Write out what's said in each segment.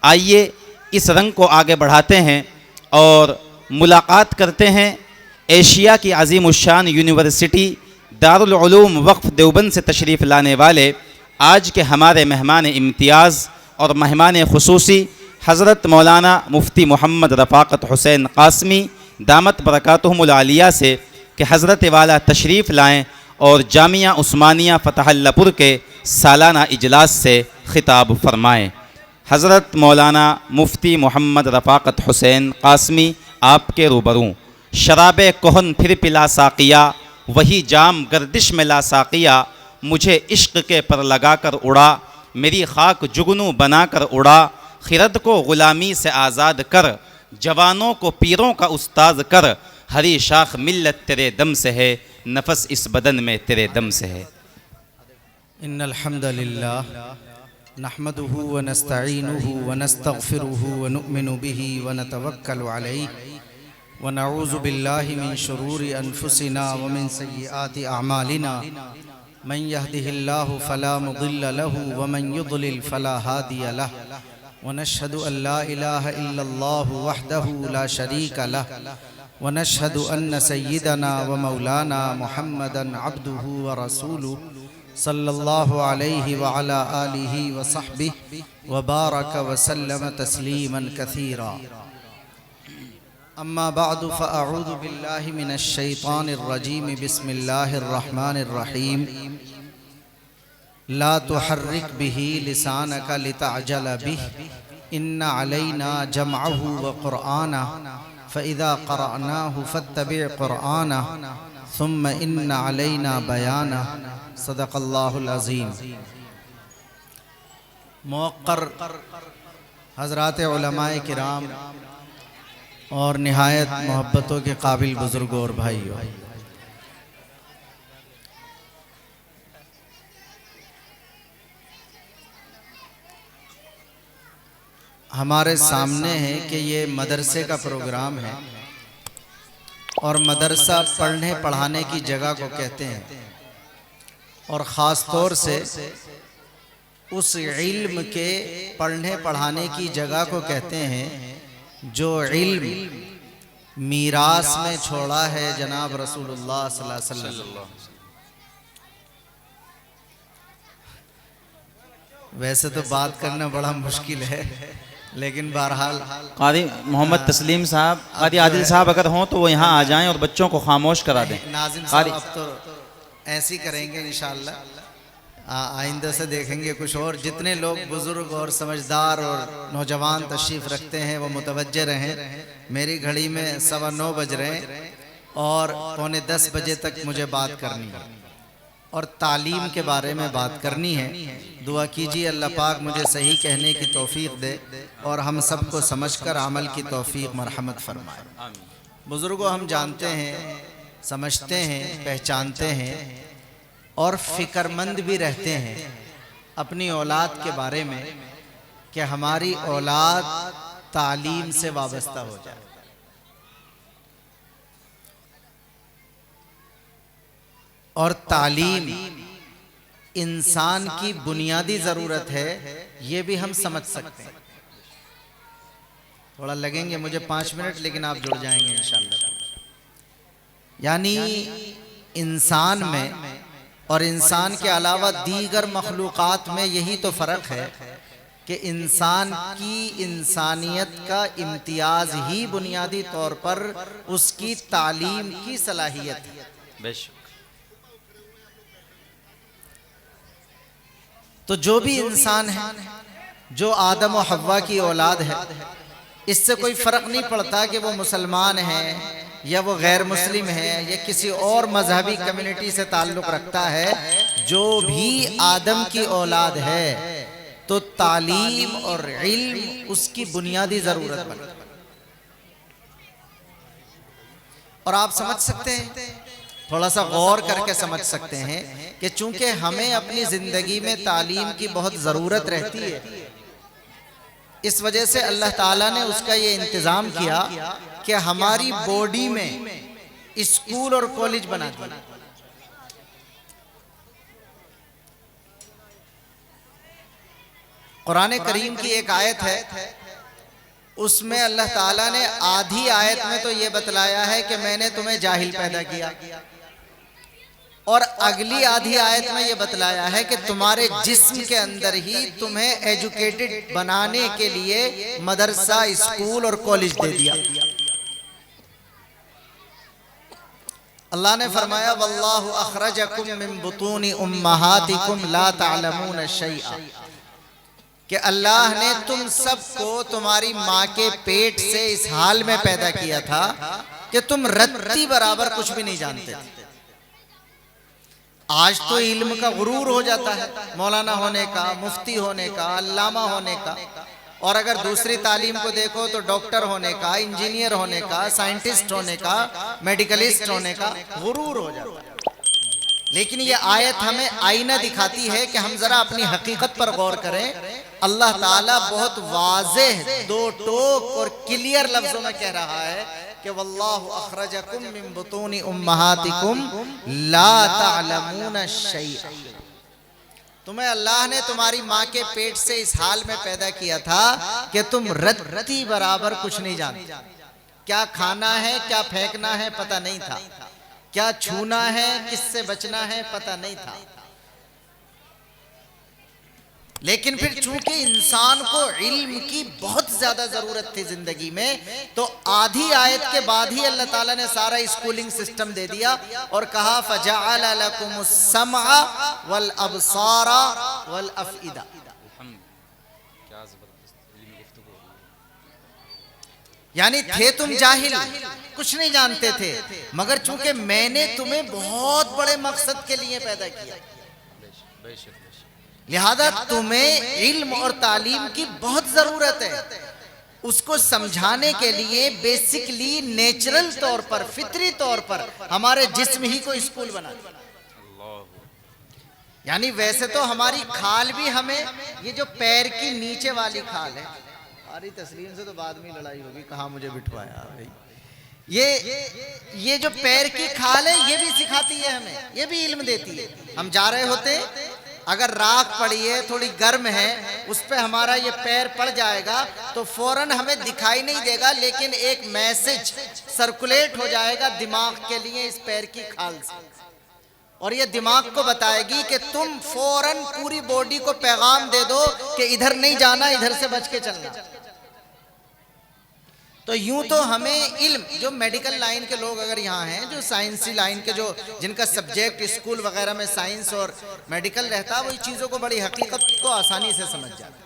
आइए इस रंग को आगे बढ़ाते हैं और मुलाकात करते हैं एशिया की अजीम उशान यूनिवर्सिटी दारुल उलूम वक्फ देवबंद से तशरीफ़ लाने वाले आज के हमारे मेहमान इम्तियाज़ और मेहमान खुसूसी हज़रत मौलाना मुफ्ती मोहम्मद रफ़ाक़त हुसैन क़ासमी दामत बरकातुहुमुल आलिया से कि हज़रत वाला तशरीफ़ लाएँ और जामिया उस्मानिया फ़तहल्लापुर के सालाना इजलास से ख़िताब फरमाएँ। हज़रत मौलाना मुफ्ती मोहम्मद रफ़ाक़त हुसैन क़ासमी आपके रूबरू। शराब कोहन फिर पिला साक़िया, वही जाम गर्दिश में ला साक़िया, मुझे इश्क़ के पर लगा कर उड़ा, मेरी खाक जुगनू बना कर उड़ा, खिरद को ग़ुलामी से आज़ाद कर, जवानों को पीरों का उस्ताद कर, हरी शाख मिल्लत तेरे दम से है, नफस इस बदन में तेरे दम से है। इन्नल हम्दुलिल्लाह नहमदुहु व नस्तईनुहु व नस्तगफिरुहु व नुअमिनु बिही व नतवक्कलु अलैहि व नऊज़ु बिल्लाहि मिन शुरूरि अनफुसिना व मिन सय्यिआति अअमालिना मन यहदिहिल्लाहु फला मुदिल्ल लहु व मन युद्लिल फला हादिय लहु व नशहदु अल्ला इलाहा इल्लल्लाहु वहदहु ला शरीका लहु व नशहदु अन्न सय्यिदना व मौलाना मुहम्मदन अब्दुहु व रसूलुहु सल्लल्लाहु अलैहि व अला आलिहि व सहबिहि व बारक व सल्लम तस्लीमन कसीरा। अम्मा बअदु फ़अऊज़ु बिल्लाहि मिनश शैतानिर रजीम बिस्मिल्लाहिर रहमानिर रहीम। ला तुहर्रिक बिही लिसानका लितअजल बिही इन्ना अलैना जमअहु व क़ुरआना फ़इज़ा क़रअनाहु फ़त्तबि' क़ुरआना सुम्मा इन्ना अलैना बयाना। सदक़ल्लाहुल अज़ीम। मुअक्कर हज़रात उलमाए किराम और निहायत मोहब्बतों के काबिल बुज़ुर्गों और भाइयों, हमारे सामने है कि ये मदरसे का प्रोग्राम है और मदरसा पढ़ने पढ़ाने की जगह को कहते हैं और ख़ास तौर से उस इल्म के पढ़ने पढ़ाने की जगह को कहते हैं जो इल्म मीरास में छोड़ा है जनाब रसूलुल्लाह सल्लल्लाहु अलैहि वसल्लम। वैसे तो बात करना बड़ा मुश्किल है, लेकिन बहरहाल क़ारी मोहम्मद तस्लीम साहब, क़ारी आदिल साहब अगर हों तो वो यहाँ आ जाएं और बच्चों को खामोश करा दें। नाज़िम साहब अब तो ऐसे ही करेंगे इंशाअल्लाह, आइंदा से देखेंगे कुछ और। जितने लोग बुज़ुर्ग और समझदार और नौजवान तशरीफ़ रखते हैं वो मुतवज्जे रहें। मेरी घड़ी में 9:15 बज रहे हैं और 9:45 बजे तक मुझे बात करनी है और तालीम के बारे में बात करनी है। दुआ कीजिए अल्लाह पाक मुझे सही कहने की तौफीक दे और हम सबको समझकर अमल की तौफीक मरहमत फरमाए। बुज़ुर्गों, हम जानते हैं, समझते हैं, पहचानते हैं और फ़िक्रमंद भी रहते हैं अपनी औलाद के बारे में कि हमारी औलाद तालीम से वाबस्ता हो जाए। और तालीम इंसान की बुनियादी ज़रूरत है, ये भी हम समझ सकते हैं। थोड़ा लगेंगे मुझे 5 मिनट, लेकिन आप जुड़ जाएंगे इंशाअल्लाह। यानी इंसान में और इंसान के अलावा दीगर मखलूक़ात में यही तो फ़र्क है कि इंसान की इंसानियत का इम्तियाज़ ही बुनियादी तौर पर उसकी तालीम की सलाहियत है। बेशक। तो जो भी इंसान है, जो आदम और हव्वा की औलाद है, इससे कोई फ़र्क नहीं पड़ता कि वो मुसलमान है या वो गैर मुस्लिम है या किसी और मजहबी कम्युनिटी से ताल्लुक़ रखता है। जो भी आदम की औलाद है तो तालीम और इल्म उसकी बुनियादी ज़रूरत बन। और आप समझ सकते हैं, थोड़ा सा गौर करके समझ सकते हैं कि चूंकि हमें अपनी ज़िंदगी में तालीम की बहुत ज़रूरत रहती है, इस वजह से अल्लाह ताला ने उसका ये इंतज़ाम किया कि हमारी बॉडी में स्कूल और कॉलेज बना दिया। कुरान करीम की एक आयत है, उसमें अल्लाह ताला ने आधी आयत में तो ये बतलाया है कि मैंने तुम्हें जाहिल पैदा किया, और अगली आधी आयत में ये बतलाया है कि तुम्हारे जिस्म के अंदर ही तुम्हें एजुकेटेड बनाने के लिए मदरसा, स्कूल और कॉलेज दे दिया। अल्लाह ने फरमाया वल्लाहु अखरजकुम मिन बुतूनि उम्महातिकुम ला तअलमून शैआ, कि अल्लाह ने तुम सबको तुम्हारी माँ के पेट से इस हाल में पैदा किया था कि तुम रत्ती बराबर कुछ भी नहीं जानते थे। आज तो इल्म का गुरूर हो जाता है, मौलाना होने का, मुफ्ती होने का, अल्लामा होने का, और अगर दूसरी तालीम को देखो तो डॉक्टर होने का, इंजीनियर होने का, साइंटिस्ट होने का, मेडिकलिस्ट होने का गुरूर हो जाता है। लेकिन ये आयत हमें आईना दिखाती है कि हम जरा अपनी हकीकत पर गौर करें। अल्लाह ताला बहुत वाज़ेह, दो टोक और क्लियर लफ्जों में कह रहा है कि वल्लाहु अखरजकुम मिन बुतूनि उम्महातिकुम ला तअलमून शैआ, तुम्हें अल्लाह ने तुम्हारी माँ के पेट से इस हाल में पैदा किया था कि तुम रत्ती बराबर कुछ नहीं जानते। क्या खाना है, क्या फेंकना है पता नहीं था, क्या छूना है, किससे बचना है पता नहीं था। लेकिन फिर चूंकि इंसान को इल्म की बहुत ज्यादा जरूरत थी जिंदगी में, तो आधी आयत के बाद ही अल्लाह ताला ने सारा स्कूलिंग सिस्टम दे दिया और कहा फजअल लकुमुस समअ वल अबसारा वल अफइदा। यानी थे तुम जाहिल, कुछ नहीं जानते थे, मगर चूंकि मैंने तुम्हें बहुत बड़े मकसद के लिए पैदा किया, लिहाजा तुम्हें इल्म और तालीम की बहुत जरूरत है। उसको समझाने के लिए बेसिकली नेचुरल तौर पर, फितरी तौर पर हमारे जिस्म ही को स्कूल बना दिया। यानी वैसे तो हमारी खाल भी हमें, ये जो पैर की नीचे वाली खाल है, अरे तस्लीम से तो बाद में लड़ाई होगी, कहाँ मुझे बिठवाया भाई, ये जो पैर की खाल है ये भी सिखाती है हमें, ये भी इल्म देती है। हम जा रहे होते, अगर राख पड़ी है, थोड़ी गर्म है, उस पे हमारा ये पैर पड़ जाएगा तो फौरन हमें दिखाई नहीं देगा, लेकिन एक मैसेज सर्कुलेट हो जाएगा दिमाग के लिए इस पैर की खाल से, और ये दिमाग को बताएगी कि तुम फौरन पूरी बॉडी को पैगाम दे दो कि इधर नहीं जाना, इधर से बच के चलना। तो यूं तो हमें इल्म, जो मेडिकल लाइन के लोग अगर यहाँ हैं, जो साइंसी लाइन के, जो जिनका सब्जेक्ट स्कूल वगैरह में साइंस और मेडिकल रहता है, वो चीज़ों को, बड़ी हकीकत को आसानी से समझ जाते हैं।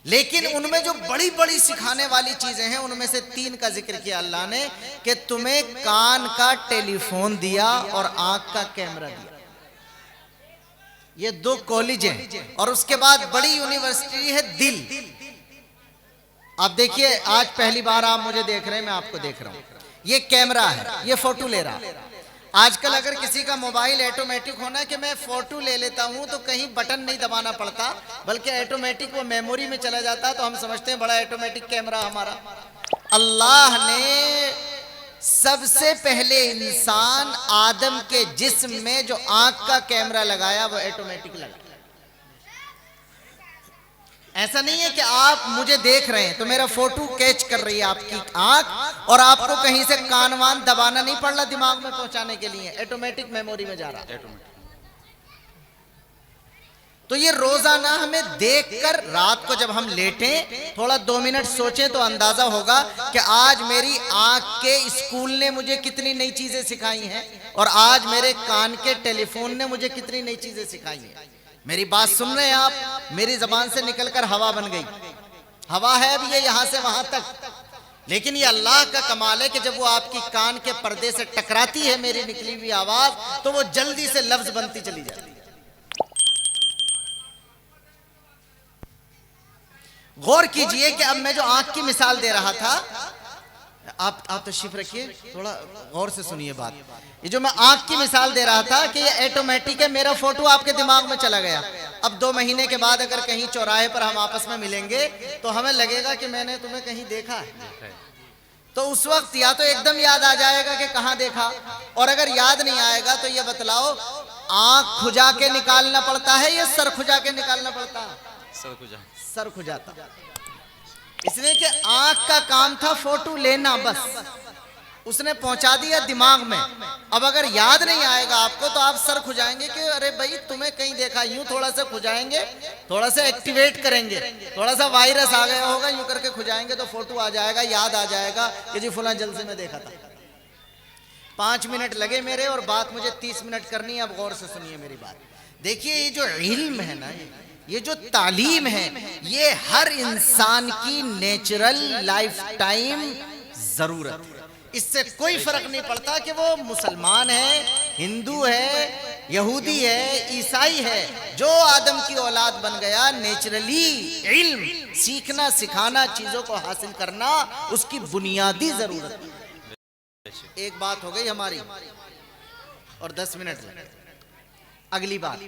लेकिन उनमें जो बड़ी बड़ी सिखाने वाली चीज़ें हैं, उनमें से 3 का जिक्र किया अल्लाह ने कि तुम्हें कान का टेलीफोन दिया और आँख का कैमरा दिया। ये 2 कॉलेज हैं, और उसके बाद बड़ी यूनिवर्सिटी है दिल। आप देखिए, आज पहली बार आप मुझे देख रहे हैं, मैं आपको देख रहा हूं, ये कैमरा है, ये फोटो ले रहा है। आजकल अगर किसी का मोबाइल ऑटोमेटिक होना कि मैं फोटो ले लेता हूं तो कहीं बटन नहीं दबाना पड़ता, बल्कि ऑटोमेटिक वो मेमोरी में चला जाता है, तो हम समझते हैं बड़ा ऑटोमेटिक कैमरा हमारा। अल्लाह ने सबसे पहले इंसान आदम के जिस्म में जो आंख का कैमरा लगाया वो ऑटोमेटिक लगा। ऐसा नहीं है कि आप मुझे देख रहे हैं तो मेरा फोटो कैच कर रही है आपकी आंख, और आपको कहीं से कान वान दबाना नहीं पड़ रहा दिमाग में पहुंचाने के लिए, ऑटोमेटिक मेमोरी में जा रहा है। तो ये रोजाना हमें देखकर, रात को जब हम लेटें, थोड़ा 2 मिनट सोचें तो अंदाजा होगा कि आज मेरी आंख के स्कूल ने मुझे कितनी नई चीजें सिखाई हैं, और आज मेरे कान के टेलीफोन ने मुझे कितनी नई चीजें सिखाई हैं। मेरी बात सुन रहे हैं आप, मेरी जबान से निकलकर हवा बन गई, हवा है अब ये यहाँ से वहां तक, लेकिन ये अल्लाह का कमाल है कि जब वो आपकी कान के पर्दे से टकराती है मेरी निकली हुई आवाज, तो वो जल्दी से लफ्ज बनती चली जाती है। गौर कीजिए कि अब मैं जो आंख की मिसाल दे रहा था, आप तशरीफ रखिए, थोड़ा गौर से सुनिए बात। ये जो मैं आंख की मिसाल दे रहा था कि ये ऑटोमेटिक है, मेरा फोटो आपके दिमाग में चला गया। अब 2 महीने के बाद अगर कहीं चौराहे पर हम आपस में मिलेंगे तो हमें लगेगा कि मैंने तुम्हें कहीं देखा है, तो उस वक्त या तो एकदम याद आ जाएगा कि कहाँ देखा, और अगर याद नहीं आएगा तो ये बतलाओ आंख खुजा के निकालना पड़ता है या सर खुजा के निकालना पड़ता है? सर खुजाता, इसलिए कि आंख का काम था फोटो लेना, बस उसने पहुंचा दिया दिमाग में। अब अगर याद नहीं आएगा आपको तो आप सर खुजाएंगे कि अरे भाई तुम्हें कहीं देखा, यूं थोड़ा सा खुजाएंगे, थोड़ा सा एक्टिवेट करेंगे, थोड़ा सा वायरस आ गया होगा, यूं करके खुजाएंगे तो फोटो आ जाएगा, याद आ जाएगा कि जी फलां जलसे में देखा था। 5 मिनट लगे मेरे और बात मुझे 30 मिनट करनी है। अब गौर से सुनिए मेरी बात। देखिए ये जो इल्म है ना, ये जो तालीम है, ये हर इंसान की नेचुरल लाइफ टाइम जरूरत है। इससे कोई फर्क नहीं पड़ता कि वो मुसलमान है, हिंदू है, यहूदी है, ईसाई है, जो आदम की औलाद बन गया, नेचुरली इल्म सीखना, सिखाना, चीजों को हासिल करना उसकी बुनियादी जरूरत है। एक बात हो गई हमारी और 10 मिनट लगे। अगली बात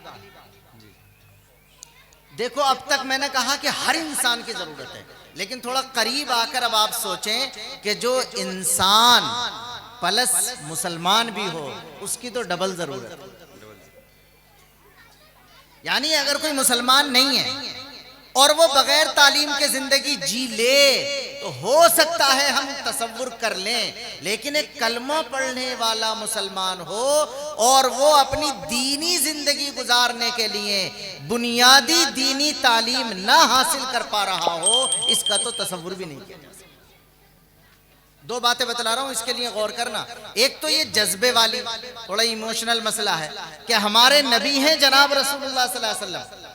देखो, अब तक मैंने कहा कि हर इंसान की जरूरत है, लेकिन थोड़ा करीब आकर अब आप सोचें कि जो इंसान प्लस मुसलमान भी हो उसकी तो डबल जरूरत है। यानी अगर कोई मुसलमान नहीं है और वो बगैर तालीम के जिंदगी जी ले तो हो सकता है हम तसव्वुर कर लें, लेकिन एक कलमा पढ़ने वाला मुसलमान हो और वो अपनी दीनी जिंदगी गुजारने के लिए बुनियादी दीनी तालीम ना हासिल कर पा रहा हो, इसका तो तसव्वुर भी नहीं किया जा सकता। 2 बातें बतला रहा हूं, इसके लिए गौर करना। एक तो ये जज्बे वाली थोड़ा इमोशनल मसला है कि हमारे नबी हैं जनाब रसूलुल्लाह सल्लल्लाहु अलैहि वसल्लम,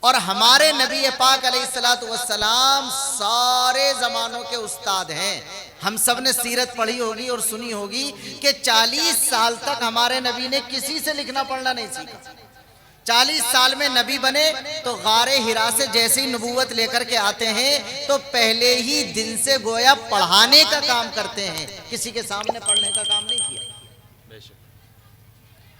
और हमारे नबी पाक अलैहिस्सलातु वस्सलाम सारे जमानों के उस्ताद हैं। हम सब ने सीरत पढ़ी होगी और सुनी होगी कि 40 साल तक हमारे नबी ने किसी से लिखना पढ़ना नहीं सीखा। 40 साल में नबी बने तो गारे हिरा से जैसे ही नबूवत लेकर के आते हैं तो पहले ही दिन से गोया पढ़ाने का काम करते हैं, किसी के सामने पढ़ने का काम नहीं किया।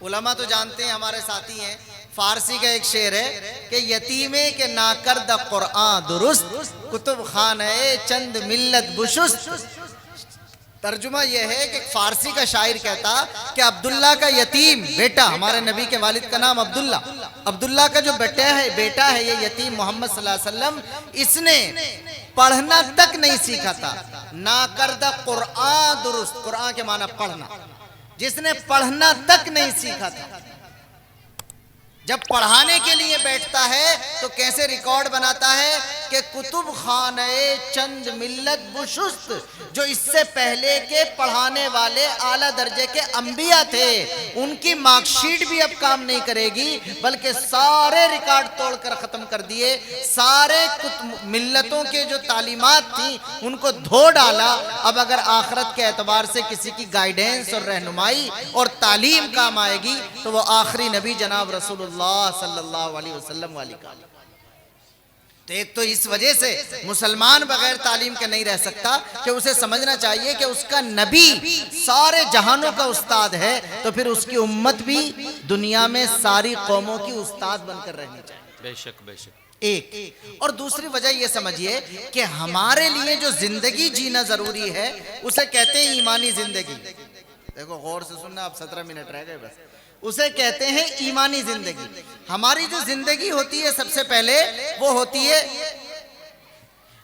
उलमा तो जानते हैं, हमारे साथी हैं, फारसी का एक शेर है कि यतीमे के नाकर द कुरान दुरुस्त, कुतुब खान है चंद मिल्लत बुशुस्त। तर्जुमा यह है कि फारसी का शायर कहता कि अब्दुल्ला का यतीम बेटा, हमारे नबी के वालिद का नाम अब्दुल्ला, अब्दुल्ला का जो बेटा है ये यतीम मोहम्मद सल्लल्लाहु अलैहि वसल्लम, इसने पढ़ना तक नहीं सीखा था। नाकर द कुरान दुरुस्त, कुरान के माना पढ़ना, जिसने पढ़ना तक नहीं सीखा था, जब पढ़ाने के लिए बैठता है तो कैसे रिकॉर्ड बनाता है कि कुतुब खाने चंद मिल्लत बुशुस्त, जो इससे पहले के पढ़ाने वाले आला दर्जे के अंबिया थे, उनकी मार्कशीट भी अब काम नहीं करेगी, बल्कि सारे रिकॉर्ड तोड़कर खत्म कर दिए। सारे मिल्लतों के जो तालीमात थी उनको धो डाला। अब अगर आखिरत के एतबार से किसी की गाइडेंस और रहनुमाई और तालीम काम आएगी तो वो आखिरी नबी जनाब रसूलुल्लाह सल्लल्लाहु अलैहि वसल्लम वाली का। तो एक तो इस वजह से मुसलमान बगैर तालीम के नहीं रह सकता कि उसे समझना चाहिए कि उसका नबी सारे जहानों का उस्ताद है, तो फिर उसकी उम्मत भी दुनिया में सारी कौमों की उस्ताद बनकर रहनी चाहिए। बेशक बेशक। एक और दूसरी वजह यह समझिए कि हमारे लिए जो जिंदगी जीना जरूरी है उसे कहते हैं ईमानी जिंदगी। देखो गौर से सुनना, आप 17 मिनट रह गए बस। उसे कहते हैं ईमानी जिंदगी। हमारी जो जिंदगी होती है सबसे पहले वो होती है,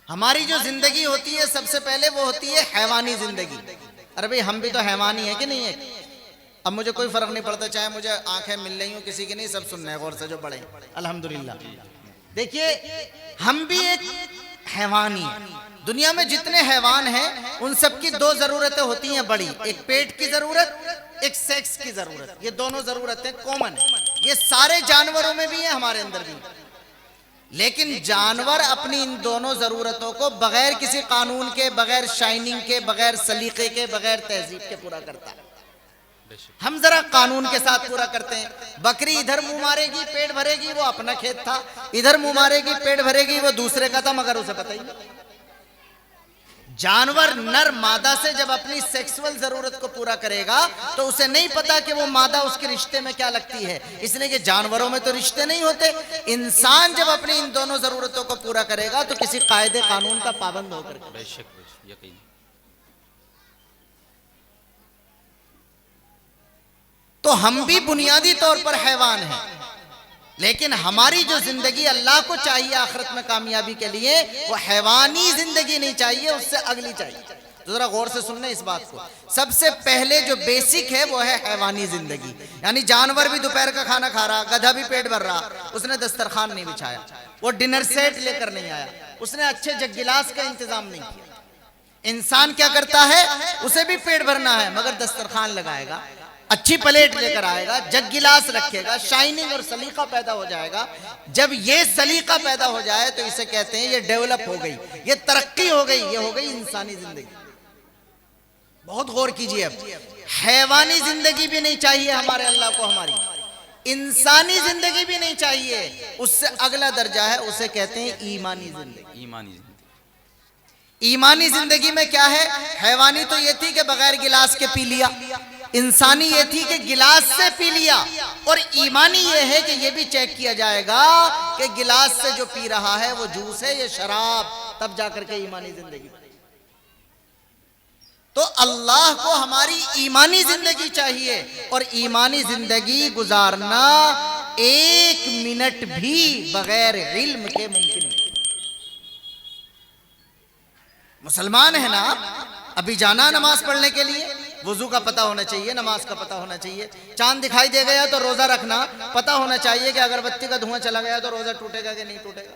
हमारी जो जिंदगी होती है सबसे पहले वो होती है हैवानी जिंदगी। अरे भाई हम भी तो हैवानी है कि नहीं है? अब मुझे कोई फर्क नहीं पड़ता, चाहे मुझे आंखें मिल रही हो किसी की नहीं, सब सुन रहे हैं गौर से जो बड़े अल्हम्दुलिल्लाह। देखिए हम भी एक हैवानी है। दुनिया में जितने हैवान हैं उन सबकी 2 जरूरतें होती हैं बड़ी, एक पेट की जरूरत, एक सेक्स की जरूरत। ये दोनों जरूरतें कॉमन है, ये सारे जानवरों में भी है, हमारे अंदर भी। लेकिन जानवर अपनी इन दोनों जरूरतों को बगैर किसी कानून के, बगैर शाइनिंग के, बगैर सलीके के, बगैर तहजीब के पूरा करता है। हम जरा कानून के साथ पूरा करते हैं। बकरी इधर मुंह मारेगी पेट भरेगी, वो अपना खेत था, इधर मुंह मारेगी पेट भरेगी, वो दूसरे का था, मगर उसे पता ही नहीं। जानवर नर मादा से जब अपनी सेक्सुअल जरूरत को पूरा करेगा तो उसे नहीं पता कि वो मादा उसके रिश्ते में क्या लगती है, इसलिए कि जानवरों में तो रिश्ते नहीं होते। इंसान जब अपनी इन दोनों जरूरतों को पूरा करेगा तो किसी कायदे कानून का पाबंद होकर। बेशक यकीन। तो हम भी बुनियादी तौर पर हैवान हैं। लेकिन हमारी जो जिंदगी अल्लाह को चाहिए आखिरत में कामयाबी के लिए, वो हैवानी जिंदगी नहीं चाहिए, उससे अगली चाहिए। तो जरा गौर से सुनना इस बात को। सबसे पहले जो बेसिक है वो है हैवानी जिंदगी, यानी जानवर भी दोपहर का खाना खा रहा, गधा भी पेट भर रहा, उसने दस्तरखान नहीं बिछाया, वो डिनर सेट लेकर नहीं आया, उसने अच्छे जग गिलास का इंतजाम नहीं किया। इंसान क्या करता है, उसे भी पेट भरना है मगर दस्तरखान लगाएगा, अच्छी प्लेट लेकर आएगा, जग गिलास रखेगा, शाइनिंग और सलीका पैदा हो जाएगा। जब ये सलीका पैदा हो जाए तो इसे कहते हैं ये डेवलप हो गई, ये तरक्की हो गई, ये हो गई इंसानी जिंदगी। बहुत गौर कीजिए। अब हैवानी जिंदगी भी नहीं चाहिए हमारे अल्लाह को, हमारी इंसानी जिंदगी भी नहीं चाहिए, उससे अगला दर्जा है, उसे कहते हैं ईमानी जिंदगी। ईमानी जिंदगी में क्या है, हैवानी तो ये थी कि बगैर गिलास के पी लिया, इंसानी ये थी कि गिलास से पी लिया, और ईमानी ये है कि ये भी चेक किया जाएगा कि गिलास से जो पी रहा है वो जूस है या शराब, तब जाकर के ईमानी जिंदगी। तो अल्लाह को हमारी ईमानी जिंदगी चाहिए, और ईमानी जिंदगी गुजारना 1 मिनट भी बगैर इल्म के मुमकिन नहीं। मुसलमान है ना, अभी जाना नमाज पढ़ने के लिए, वुजू का पता होना चाहिए, नमाज का पता होना चाहिए, चांद दिखाई दे गया तो रोजा रखना पता होना चाहिए कि अगरबत्ती का धुआं चला गया तो रोजा टूटेगा कि नहीं टूटेगा।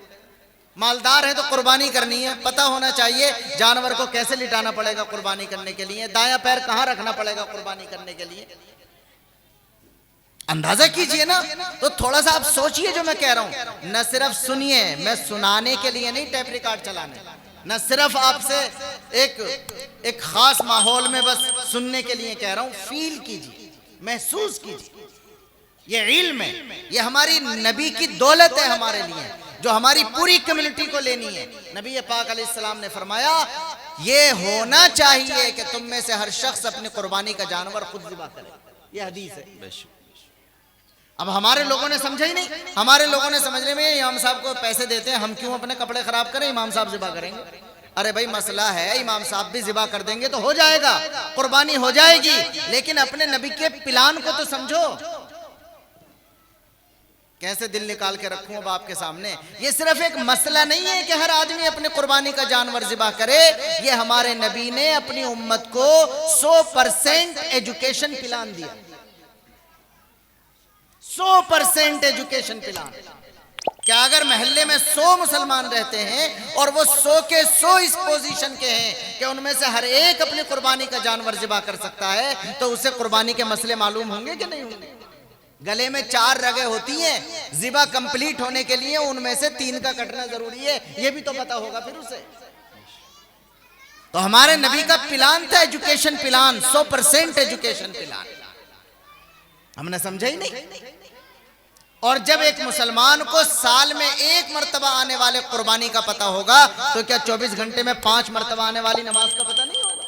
मालदार है तो कुर्बानी करनी है, पता होना चाहिए जानवर को कैसे लिटाना पड़ेगा कुर्बानी करने के लिए, दायां पैर कहां रखना पड़ेगा कुर्बानी करने के लिए। अंदाजा कीजिए ना। तो थोड़ा सा आप सोचिए जो मैं कह रहा हूं, न सिर्फ सुनिए, मैं सुनाने के लिए नहीं टेप रिकॉर्ड चलाने, न सिर्फ आपसे एक खास माहौल में बस सुनने के लिए कह रहा हूं, फील कीजिए, महसूस कीजिए। ये इल्म है, ये हमारी नबी की दौलत है हमारे लिए, जो हमारी पूरी कम्युनिटी को लेनी है। नबी पाक अलैहिस्सलाम ने फरमाया, ये होना चाहिए कि तुम में से हर शख्स अपनी कुर्बानी का जानवर खुद ज़िबा करे। ये हदीस है। अब हमारे लोगों ने समझा ही नहीं, हमारे लोगों ने समझने में इमाम साहब को पैसे देते हैं, हम क्यों अपने कपड़े खराब करें, इमाम साहब ज़िबा करेंगे। अरे भाई मसला है, इमाम साहब भी ज़िबा कर देंगे तो हो जाएगा, कुर्बानी हो जाएगी, लेकिन अपने नबी के प्लान को तो समझो। कैसे दिल निकाल के रखूं अब आपके सामने। ये सिर्फ एक मसला नहीं है कि हर आदमी अपने कुर्बानी का जानवर ज़िबा करे, ये हमारे नबी ने अपनी उम्मत को 100% एजुकेशन प्लान दिया, 100% एजुकेशन प्लान। क्या अगर मोहल्ले में 100 मुसलमान रहते हैं और वो 100 के 100 इस पोजीशन के हैं कि उनमें से हर एक अपनी कुर्बानी का जानवर ज़िबा कर सकता है, तो उसे कुर्बानी के मसले मालूम होंगे कि नहीं होंगे। गले में 4 रगें होती हैं, ज़िबा कंप्लीट होने के लिए उनमें से 3 का कटना जरूरी है, ये भी तो पता होगा फिर उसे। तो हमारे नबी का प्लान था एजुकेशन प्लान, 100% एजुकेशन प्लान, हमने समझा ही नहीं। और जब एक मुसलमान को साल में 1 मर्तबा आने वाले कुर्बानी का पता होगा, तो क्या 24 घंटे में 5 मर्तबा आने वाली नमाज का पता नहीं होगा।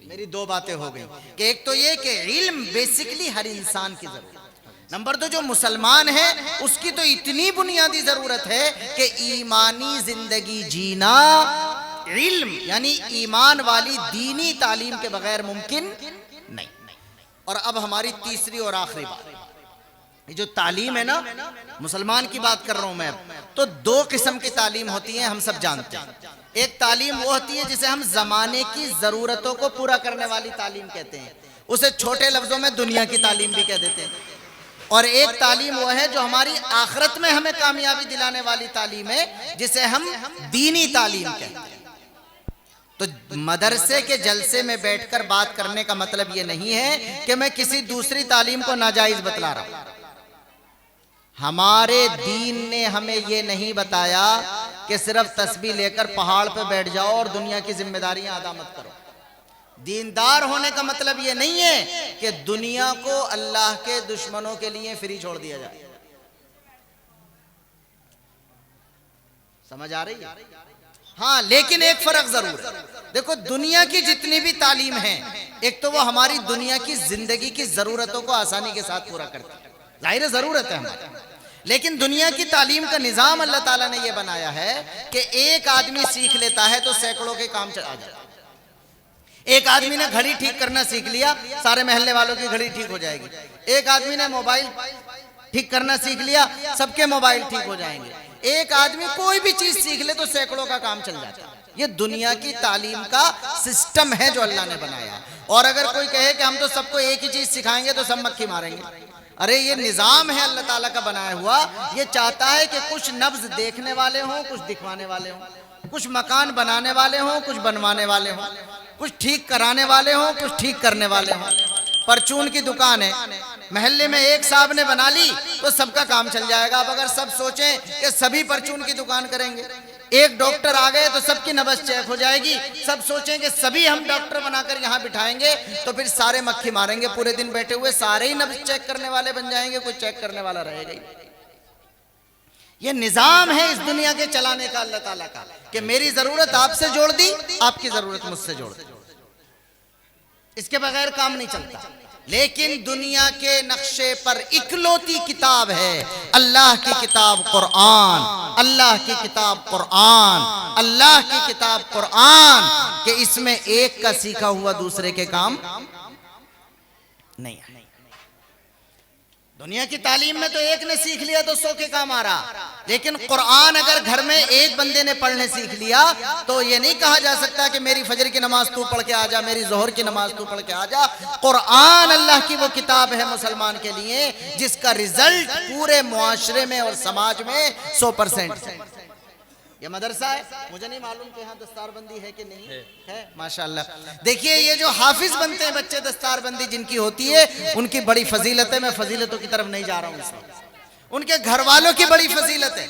मेरी 2 बातें हो गई कि एक तो ये कि इल्म बेसिकली हर इंसान की जरूरत है, नंबर 2 जो मुसलमान है उसकी तो इतनी बुनियादी जरूरत है कि ईमानी जिंदगी जीना इल्म यानी ईमान वाली दीनी तालीम के बगैर मुमकिन नहीं। और अब हमारी तीसरी और आखिरी बात, ये जो तालीम है ना, मुसलमान की बात कर रहा हूं मैं, तो 2 किस्म की तालीम होती है, हम सब जानते हैं। एक तालीम वो होती है जिसे हम जमाने की जरूरतों को पूरा करने वाली तालीम कहते हैं, उसे छोटे लफ्जों में दुनिया की तालीम भी कह देते हैं। और एक तालीम वो है जो हमारी आखिरत में हमें कामयाबी दिलाने वाली तालीम है, जिसे हम दीनी तालीम कहते हैं। तो मदरसे के जलसे में बैठकर बात करने का मतलब ये नहीं है कि मैं किसी दूसरी तालीम को नाजायज बतला रहा हूं। हमारे दीन ने हमें ये नहीं बताया कि सिर्फ तस्बीह लेकर पहाड़ पे बैठ जाओ और दुनिया की जिम्मेदारियां अदा मत करो। दीनदार होने का मतलब ये नहीं है कि दुनिया को अल्लाह के दुश्मनों के लिए फ्री छोड़ दिया जाए। समझ आ रही है? हाँ, लेकिन एक फर्क जरूर है। देखो, दुनिया की जितनी भी तालीम है, एक तो वो हमारी दुनिया की जिंदगी की जरूरतों को आसानी के साथ पूरा करती है, जाहिर जरूरत है हमारी। लेकिन दुनिया की तालीम का निज़ाम अल्लाह ताला ने यह बनाया है कि एक आदमी सीख लेता है तो सैकड़ों के काम चला जाता है। एक आदमी ने घड़ी ठीक करना सीख लिया, सारे मोहल्ले वालों की घड़ी ठीक हो जाएगी। एक आदमी ने मोबाइल ठीक करना सीख लिया, सबके मोबाइल ठीक हो जाएंगे। एक आदमी कोई भी चीज सीख ले तो सैकड़ों का काम चल जाता है। ये दुनिया की तालीम का सिस्टम है जो अल्लाह ने बनाया। और अगर कोई कहे कि हम तो सबको एक ही चीज सिखाएंगे तो सब मक्खी मारेंगे। अरे ये निजाम है अल्लाह ताला का बनाया हुआ। ये चाहता है कि कुछ नब्ज देखने वाले हों, कुछ दिखवाने वाले हों, कुछ मकान बनाने वाले हों, कुछ बनवाने वाले हों, कुछ ठीक कराने वाले हों, कुछ ठीक करने वाले हों। परचून की दुकान है, महल्ले में एक साहब ने बना ली तो सबका काम चल जाएगा। अब अगर सब सोचें कि सभी परचून की दुकान करेंगे, एक डॉक्टर आ गए तो सबकी नब्ज चेक हो जाएगी। सब सोचेंगे सभी हम डॉक्टर बनाकर यहाँ बिठाएंगे तो फिर सारे मक्खी मारेंगे। पूरे दिन बैठे हुए सारे ही नब्ज चेक करने वाले बन जाएंगे, कोई चेक करने वाला रहेगा ही। ये निजाम है इस दुनिया के चलाने का अल्लाह ताला का, कि मेरी जरूरत आपसे जोड़ दी, आपकी जरूरत मुझसे जोड़ दी, इसके बगैर काम नहीं चलता। लेकिन दुनिया के नक्शे पर इकलौती किताब है अल्लाह की किताब कुरान, अल्लाह की किताब कुरान, अल्लाह की किताब कुरान, कि इसमें एक का सीखा हुआ दूसरे के काम नहीं है। दुनिया की तालीम में तो एक ने सीख लिया तो 100 के काम आ रहा, लेकिन कुरान अगर घर में एक बंदे ने पढ़ने सीख लिया तो ये नहीं कहा जा सकता कि मेरी फजर की नमाज तू पढ़ के आ जा, मेरी जोहर की नमाज तू पढ़ के आ जा। कुरान अल्लाह की वो किताब है मुसलमान के लिए जिसका रिजल्ट पूरे मुआशरे में और समाज में 100% है। ये मदरसा है, मुझे नहीं मालूम कि यहाँ दस्तारबंदी है कि नहीं है। माशाअल्लाह। देखिए ये जो हाफिज बनते हैं बच्चे, दस्तारबंदी जिनकी होती है उनकी बड़ी फजीलत है। मैं फजीलतों की तरफ नहीं जा रहा हूँ इसमें। उनके घर वालों की बड़ी फजीलत है,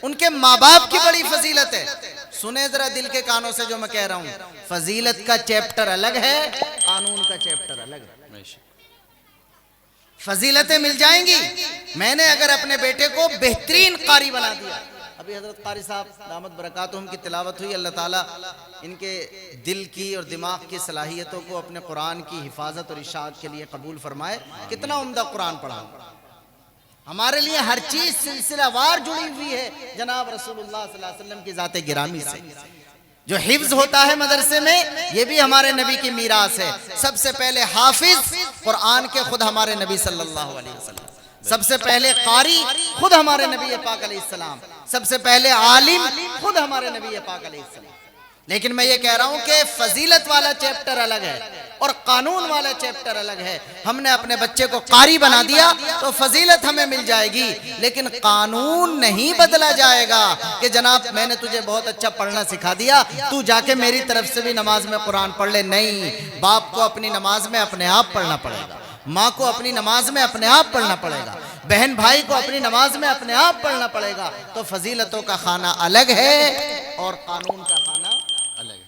उनके माँ बाप की बड़ी फजीलत है। सुने जरा दिल के कानों से जो मैं कह रहा हूँ, फजीलत का चैप्टर अलग है, कानून का चैप्टर अलग है। फजीलतें मिल जाएंगी। मैंने अगर अपने बेटे को बेहतरीन कारी बना दिया, अभी हजरत कारी साहब दामद बरकातुहुम की तिलावत हुई, अल्लाह ताला इनके दिल की और दिमाग की सलाहियतों को अपने कुरान की हिफाजत और इशाअत के लिए कबूल फरमाए। कितना उम्दा कुरान पढ़ा, हमारे लिए हर चीज सिलसिलावार जुड़ी हुई है जनाब रसूलुल्लाह सल्लल्लाहु अलैहि वसल्लम की जाते गिरामी से। जो हिफ्ज होता है मदरसे में ये भी हमारे नबी की मीरास है। सबसे पहले हाफिज कुरान के खुद हमारे नबी सल्लल्लाहु अलैहि वसल्लम, सबसे पहले कारी खुद हमारे नबी पाक अलैहिस्सलाम, सबसे पहले आलिम खुद हमारे नबी पाक अलैहिस्सलाम। लेकिन मैं ये कह रहा हूं कि फजीलत वाला चैप्टर अलग है और कानून वाला चैप्टर अलग है। हमने अपने बच्चे को कारी बना दिया तो फजीलत हमें मिल जाएगी, लेकिन कानून नहीं बदला जाएगा कि जनाब मैंने तुझे बहुत अच्छा पढ़ना सिखा दिया, तू जाके मेरी तरफ से भी नमाज में कुरान पढ़ ले। नहीं, बाप को अपनी नमाज में अपने आप पढ़ना पड़ेगा, माँ को अपनी नमाज में अपने आप पढ़ना पड़ेगा, बहन भाई को अपनी नमाज में अपने आप पढ़ना पड़ेगा। तो फजीलतों का खाना अलग है और कानून का खाना अलग है।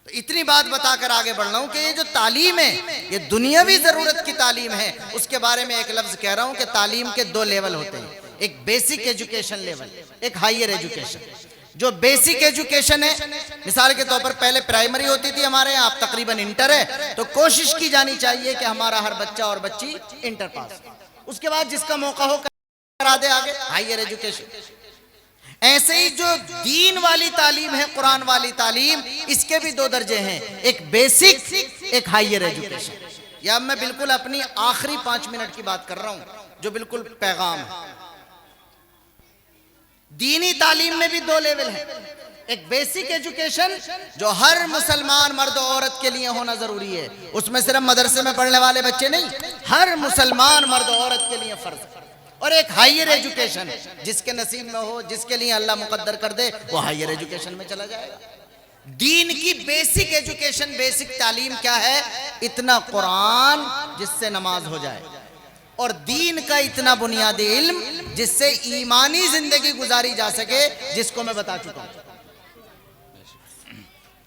तो इतनी बात बताकर आगे बढ़ रहा हूं कि ये जो तालीम है ये दुनियावी जरूरत की तालीम है। उसके बारे में एक लफ्ज कह रहा हूं कि तालीम के 2 लेवल होते हैं, एक बेसिक एजुकेशन लेवल, एक हायर एजुकेशन। जो बेसिक एजुकेशन है, मिसाल के तौर पर पहले प्राइमरी होती थी हमारे यहाँ, अब तकरीबन इंटर है, तो कोशिश की जानी चाहिए कि हमारा हर बच्चा और बच्ची इंटर पास। उसके बाद जिसका मौका हो करा दे आगे हायर एजुकेशन। ऐसे ही जो दीन वाली तालीम है, कुरान वाली तालीम, इसके भी 2 दर्जे हैं, एक बेसिक, एक हायर एजुकेशन। या मैं बिल्कुल अपनी आखिरी 5 मिनट की बात कर रहा हूं जो बिल्कुल पैगाम है। दीनी तालीम में भी 2 लेवल है, एक बेसिक एजुकेशन जो हर मुसलमान मर्द और औरत के लिए होना जरूरी है, उसमें सिर्फ मदरसे में पढ़ने वाले बच्चे नहीं, हर मुसलमान मर्द और औरत के लिए फर्ज है। और एक हायर एजुकेशन जिसके नसीब में हो, जिसके लिए अल्लाह मुकद्दर कर दे, वो हायर एजुकेशन में चला जाएगा। दीन की बेसिक एजुकेशन, बेसिक तालीम क्या है? इतना कुरान जिससे नमाज हो जाए, और दीन का इतना बुनियादी इल्म जिससे ईमानी जिंदगी गुजारी जा सके, जिसको मैं बता चुका हूं।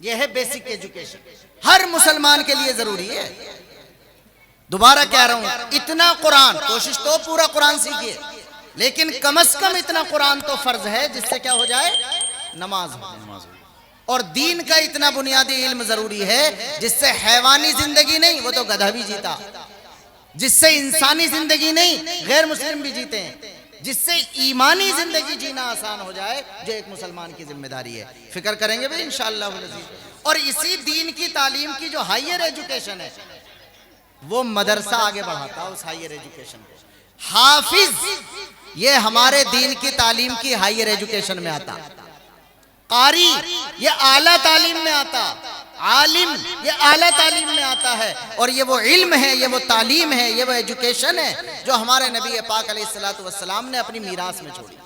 यह है बेसिक एजुकेशन, हर मुसलमान के लिए जरूरी है। दोबारा कह रहा हूं, इतना कुरान, कोशिश तो पूरा कुरान सीखिए, लेकिन कम से कम इतना कुरान तो फर्ज है जिससे क्या हो जाए? नमाज हो। और दीन का इतना बुनियादी इल्म जरूरी है जिससे हैवानी जिंदगी नहीं, वो तो गधा भी जीता, जिससे इंसानी जिंदगी नहीं, गैर मुस्लिम भी जीते हैं, जिससे ईमानी जिंदगी जीना आसान हो जाए, जो एक मुसलमान की जिम्मेदारी है। फिक्र करेंगे भाई इंशाअल्लाह। और इसी दीन की तालीम की जो हायर एजुकेशन है वो मदरसा आगे बढ़ाता है उस हायर एजुकेशन को। हाफिज ये हमारे दीन की तालीम की हायर एजुकेशन में आता, कारी ये आला तालीम में आता, आलिम ये आला तालीम में आता है। और ये वो इल्म है, ये वो तालीम है, ये वो एजुकेशन है जो हमारे नबी पाक अलैहिस्सलातु वस्सलाम ने अपनी मीरास में छोड़ी।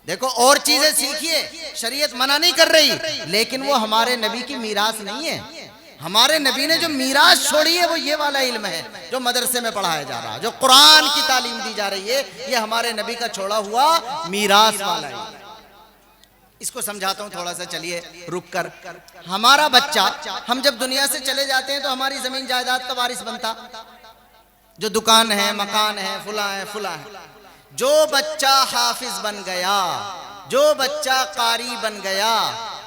देखो और चीजें सीखिए, शरीयत मना नहीं कर रही, लेकिन वो हमारे नबी की मीरास नहीं है। हमारे नबी ने जो मीरास छोड़ी है वो ये वाला इल्म है जो मदरसे में पढ़ाया जा रहा है, जो कुरान की तालीम दी जा रही है, ये हमारे नबी का छोड़ा हुआ मीरास वाला है। इसको समझाता हूं थोड़ा सा, चलिए रुक कर। हमारा बच्चा, हम जब दुनिया से चले जाते हैं तो हमारी जमीन जायदाद का वारिस बनता, जो दुकान है, मकान है, फुला है, फुला है। जो बच्चा हाफिज बन गया, जो बच्चा कारी बन गया,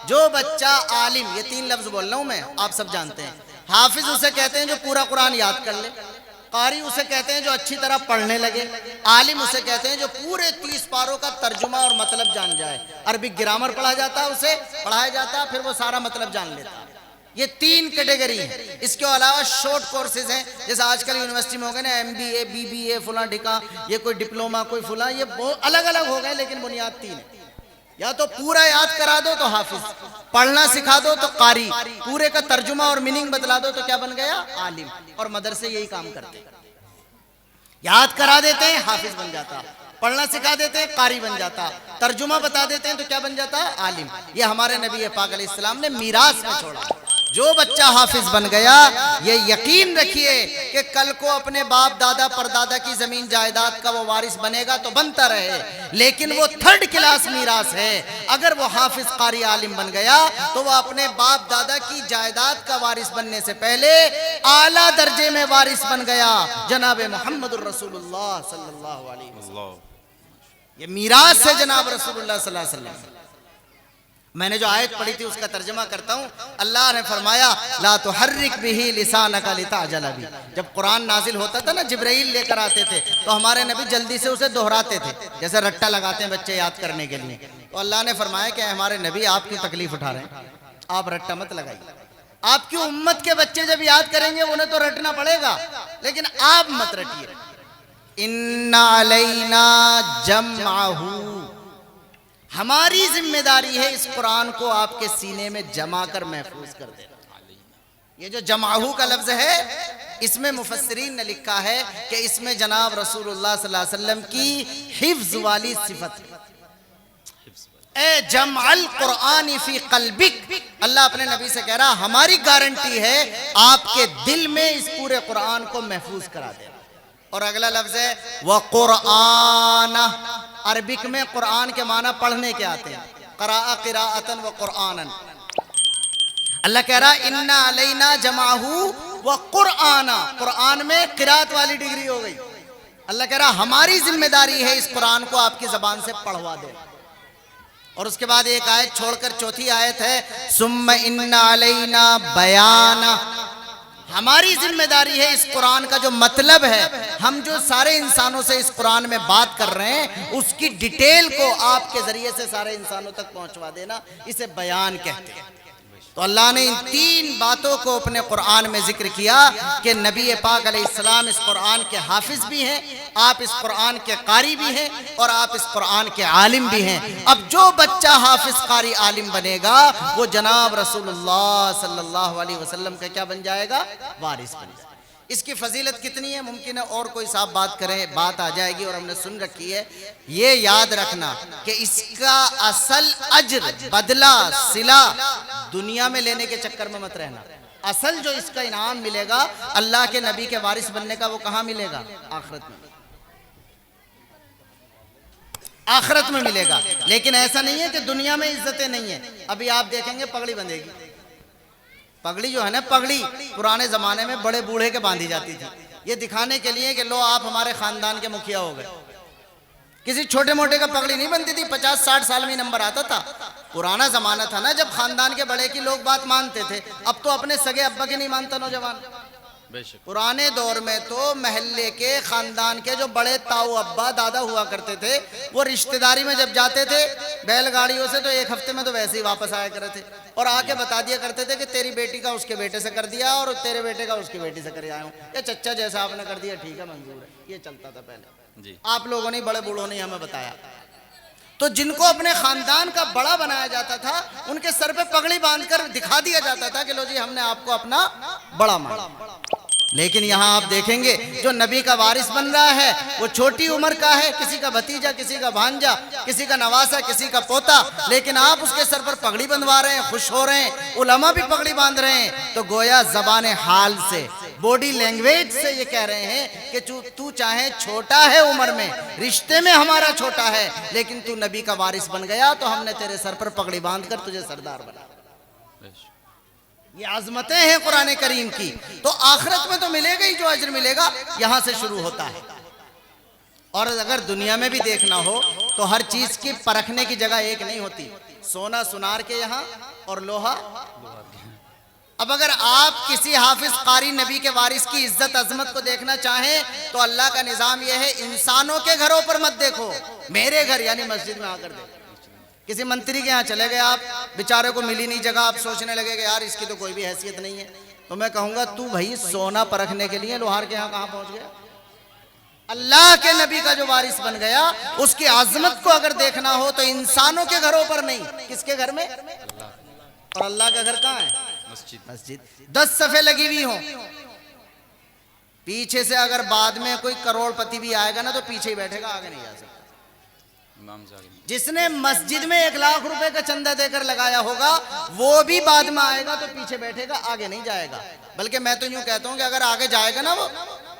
जो बच्चा आलिम, ये 3 लफ्ज बोल रहा हूं मैं, आप सब जानते हैं। हाफिज उसे कहते हैं जो पूरा कुरान याद कर ले, कारी उसे कहते हैं जो अच्छी तरह पढ़ने लगे, आलिम उसे कहते हैं जो पूरे 30 पारों का तर्जुमा और मतलब जान जाए। अरबिक ग्रामर पढ़ा जाता है, उसे पढ़ाया जाता है, फिर वो सारा मतलब जान लेता है। ये 3 कैटेगरी है। इसके अलावा शॉर्ट कोर्सेज हैं, जैसे आजकल यूनिवर्सिटी में हो गए ना, MBA, BBA, फुला ढिका, ये कोई डिप्लोमा, कोई फुला, ये बहुत अलग अलग हो गए, लेकिन बुनियाद 3 है। या तो पूरा याद करा दो तो हाफिज, पढ़ना सिखा दो तो कारी, पूरे का तर्जुमा और मीनिंग बतला दो तो क्या बन गया, आलिम। और मदरसे यही काम करते हैं, याद करा देते हैं, हाफिज बन जाता, पढ़ना सिखा देते हैं, कारी बन जाता, तर्जुमा बता देते हैं तो क्या बन जाता, आलिम। ये हमारे नबी पाक अलैहिस्सलाम ने मीरास में छोड़ा। जो बच्चा हाफिज बन गया, ये यकीन रखिए कि कल को अपने बाप दादा परदादा की जमीन जायदाद का वो वारिस बनेगा तो बनता रहे, लेकिन वो 3rd क्लास मीरास है। अगर वो हाफिज कारी आलिम बन गया तो वो अपने बाप दादा की जायदाद का वारिस बनने से पहले आला दर्जे में वारिस बन गया, जनाब मोहम्मद रसूलुल्लाह सल्लल्लाहु अलैहि वसल्लम। ये मीरास है जनाब रसूलुल्लाह सल्लल्लाहु अलैहि वसल्लम। मैंने जो आयत पढ़ी थी उसका तर्जमा करता हूँ। अल्लाह ने फरमाया ला तुहर्रिक बिही लिसानका लिताजल बी। जब कुरान नाजिल होता था ना, जिब्राइल लेकर आते थे तो हमारे नबी जल्दी से उसे दोहराते थे, जैसे रट्टा लगाते हैं बच्चे याद करने के लिए। तो अल्लाह ने फरमाया कि हमारे नबी आप क्यों तकलीफ उठा रहे हैं, आप रट्टा मत लगाइए। आपकी उम्मत के बच्चे जब याद करेंगे उन्हें तो रटना पड़ेगा, लेकिन आप मत रटिए। इन्ना अलैना जमअहू, हमारी जिम्मेदारी है इस कुरान को आपके सीने में जमा कर महफूज कर देना। ये जो जमाहू का लफ्ज है, इसमें मुफस्सिरीन ने लिखा है कि इसमें जनाब रसूलुल्लाह सल्लल्लाहु अलैहि वसल्लम की हिफ्ज वाली सिफत है। ए जमअल कुरान फी कल्बिक, अल्लाह अपने नबी से कह रहा हमारी गारंटी है आपके दिल में इस पूरे कुरान को महफूज करा देना। और अगला लफ्ज है व कुरान, अरबिक में कुरान के माना पढ़ने के आते हैं, क़राअ क़िराअतन व कुरानन। अल्लाह कह रहा इन्ना अलैना जमाहू व कुराना, कुरान में क़िराअत वाली डिग्री हो गई। अल्लाह कह रहा हमारी जिम्मेदारी है इस कुरान को आपकी ज़बान से पढ़वा दो। और उसके बाद एक आयत छोड़कर चौथी आयत है सुम्मा इन्ना अलैना बयाना, हमारी जिम्मेदारी है इस कुरान का जो मतलब है, हम जो सारे इंसानों से इस कुरान में बात कर रहे हैं उसकी डिटेल को आपके जरिए से सारे इंसानों तक पहुंचवा देना, इसे बयान कहते हैं। तो अल्लाह ने इन 3 बातों को अपने कुरान में जिक्र किया कि नबी पाक अलैहिस्सलाम इस कुरान के हाफिज भी हैं, आप इस कुरान के कारी भी हैं, और आप इस कुरान के आलिम भी हैं। अब जो बच्चा हाफिज कारी आलिम बनेगा वो जनाब रसूलुल्लाह सल्लल्लाहु अलैहि वसल्लम का क्या बन जाएगा, वारिस बन जाएगा। इसकी फजीलत कितनी है, मुमकिन है और कोई साहब बात करें, बात आ जाएगी और हमने सुन रखी है। ये याद रखना कि इसका असल अज्र, बदला, सिला दुनिया में लेने के चक्कर में मत रहना। असल जो इसका इनाम मिलेगा अल्लाह के नबी के वारिस बनने का, वो कहाँ मिलेगा, आखिरत में, आखिरत में मिलेगा। लेकिन ऐसा नहीं है कि दुनिया में इज्जतें नहीं है। अभी आप देखेंगे पगड़ी बंधेगी, पगड़ी जो है ना, पगड़ी पुराने जमाने में बड़े बूढ़े के बांधी जाती थी, ये दिखाने के लिए कि लो आप हमारे खानदान के मुखिया हो गए। किसी छोटे मोटे का पगड़ी नहीं बनती थी, 50-60 साल में नंबर आता था। पुराना जमाना था ना जब खानदान के बड़े की लोग बात मानते थे। अब तो अपने सगे अब्बा के नहीं मानता नौजवान। पुराने दौर में तो महल्ले के खानदान के जो बड़े ताऊ अब्बा दादा हुआ करते थे, वो रिश्तेदारी में जब जाते थे बैलगाड़ियों से तो 1 हफ्ते में तो वैसे ही वापस आया करते थे, और आके बता दिया करते थे कि तेरी बेटी का उसके बेटे से कर दिया और तेरे बेटे का उसकी बेटी से कर आया हूँ, ये चच्चा जैसा आपने कर दिया, ठीक है मंजूर है। ये चलता था पहले। जी। आप लोगों ने, बड़े बूढ़ों ने हमें बताया। तो जिनको अपने खानदान का बड़ा बनाया जाता था, उनके सर पे पगड़ी बांधकर दिखा दिया जाता था कि लो जी हमने आपको अपना बड़ा माना। लेकिन यहां आप देखेंगे जो नबी का वारिस बन रहा है वो छोटी उम्र का है, किसी का भतीजा, किसी का भांजा, किसी का नवासा, किसी का पोता, लेकिन आप उसके सर पर पगड़ी बंधवा रहे हैं, खुश हो रहे हैं, उलमा भी पगड़ी बांध रहे हैं। तो गोया जबान हाल से, बॉडी लैंग्वेज से ये कह रहे हैं कि तू चाहे छोटा है उम्र में, रिश्ते में हमारा छोटा है, लेकिन तू नबी का वारिस बन गया तो हमने तेरे सर पर पगड़ी बांधकर तुझे सरदार बना। ये आजमतें हैं कुरान करीम की। तो आखिरत में तो मिलेगा ही, जो अजर मिलेगा यहां से शुरू होता है। और अगर दुनिया में भी देखना हो तो हर चीज की परखने की जगह एक नहीं होती। सोना सुनार के यहाँ और लोहा। अब अगर आप किसी हाफिज कारी नबी के वारिस की इज्जत अजमत को देखना चाहें तो अल्लाह का निजाम यह है, इंसानों के घरों पर मत देखो, मेरे घर यानी मस्जिद में आकर देखो। किसी मंत्री के यहाँ चले गए आप, बेचारे को मिली नहीं जगह, आप सोचने लगे कि यार इसकी तो कोई भी हैसियत नहीं है, तो मैं कहूंगा तू भाई सोना परखने के लिए लोहार के यहाँ कहाँ पहुंच गया? अल्लाह के नबी का जो वारिस बन गया उसकी आजमत को अगर देखना हो तो इंसानों के घरों पर नहीं, किसके घर में? और अल्लाह का घर कहाँ है? मस्जिद। 10 सफ़े लगी हुई हो, पीछे से अगर बाद में कोई करोड़पति भी आएगा ना तो पीछे ही बैठेगा, आगे नहीं जा सकता। जिसने मस्जिद में 1 लाख रुपए का चंदा देकर लगाया होगा वो भी बाद में आएगा तो पीछे बैठेगा, आगे नहीं जाएगा। बल्कि मैं तो यूं कहता हूं कि अगर आगे जाएगा ना वो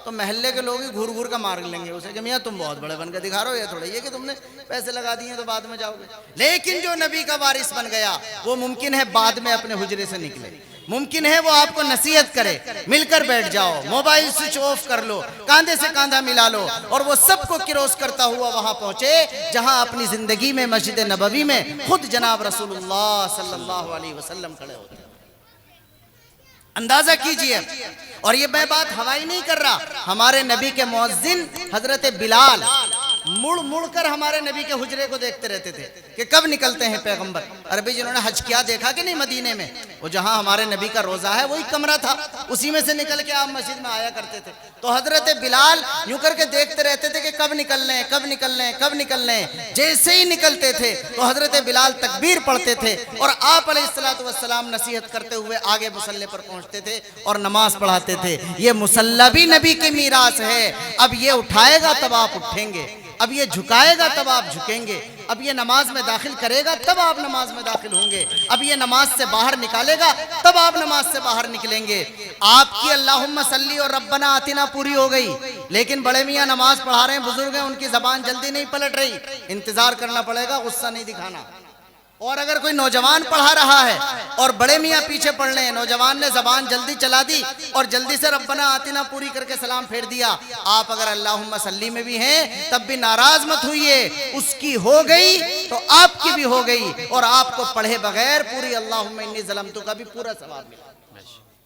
तो महल्ले के लोग ही घूर घूर का मार लेंगे उसे कि मियां तुम बहुत बड़े बनकर दिखा रहे हो, ये थोड़ा ये कि तुमने पैसे लगा दिए तो बाद में जाओगे। लेकिन जो नबी का वारिस बन गया वो मुमकिन है बाद में अपने हुजरे से निकले, मुमकिन है वो आपको नसीहत करे, मिलकर बैठ जाओ, मोबाइल स्विच ऑफ कर लो, कांधे से कांधा मिला लो और वो सबको किरोस करता हुआ वहां पहुंचे जहां अपनी जिंदगी में मस्जिद नबवी में खुद जनाब रसूलुल्लाह सल्लल्लाहु अलैहि वसल्लम खड़े होते हैं। अंदाजा कीजिए। और ये मैं बात हवाई नहीं कर रहा, हमारे नबी के मुअज्जिन हजरत बिलाल मुड़ मुड़ कर हमारे नबी के हुजरे को देखते रहते थे कि कब निकलते हैं पैगंबर। अरबी जिन्होंने हज किया देखा कि नहीं मदीने में, वो जहां हमारे नबी का रोजा है वही कमरा था, उसी में से निकल के आप मस्जिद में आया करते थे। तो हजरत बिलाल यूं करके देखते रहते थे कि कब निकल लें, कब निकल लें, कब निकल लें। जैसे ही निकलते थे तो हजरत बिलाल तकबीर पढ़ते थे और आप अलैहिस्सलातु वस्सलाम नसीहत करते हुए आगे मुसल्ले पर पहुंचते थे और नमाज पढ़ाते थे। ये मुसल्ला भी नबी की मीरास है। अब ये उठाएगा तब आप उठेंगे, अब ये झुकाएगा तब आप झुकेंगे, अब ये नमाज में दाखिल करेगा तब आप नमाज में दाखिल होंगे, अब ये नमाज से बाहर निकालेगा तब आप नमाज से बाहर निकलेंगे। आपकी अल्लाहुम्मा सल्ली और रब्बना आतिना पूरी हो गई, लेकिन बड़े मियाँ नमाज पढ़ा रहे हैं, बुजुर्ग हैं, उनकी जबान जल्दी नहीं पलट रही, इंतजार करना पड़ेगा, गुस्सा नहीं दिखाना। और अगर कोई नौजवान पढ़ा रहा है और बड़े मियाँ पीछे पढ़ रहे हैं, नौजवान ने जबान जल्दी चला दी और जल्दी से रब्बना आतिना पूरी करके सलाम फेर दिया, आप अगर अल्लाहुम्मा सल्ली में भी हैं तब भी नाराज मत हुइए, उसकी हो गई तो आपकी भी हो गई और आपको पढ़े बगैर पूरी अल्लाहुम्मा इन्नी ज़लमतु का भी पूरा सवाब मिला।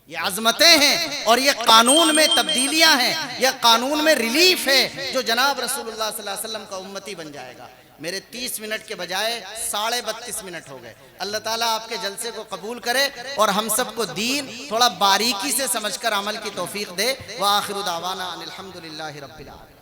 ये अज़मतें हैं और ये कानून में तब्दीलियां हैं, यह कानून में रिलीफ है जो जनाब रसूलुल्लाह सल्लल्लाहु अलैहि वसल्लम का उम्मती बन जाएगा। मेरे 30 मिनट के बजाय 32.5 मिनट हो गए। अल्लाह ताला आपके जलसे को कबूल करे और हम सबको दीन थोड़ा बारीकी से समझकर अमल की तौफीक दे। व आखिरु दावाना अनिल हम्दुलिल्लाहि रब्बिल आलमीन।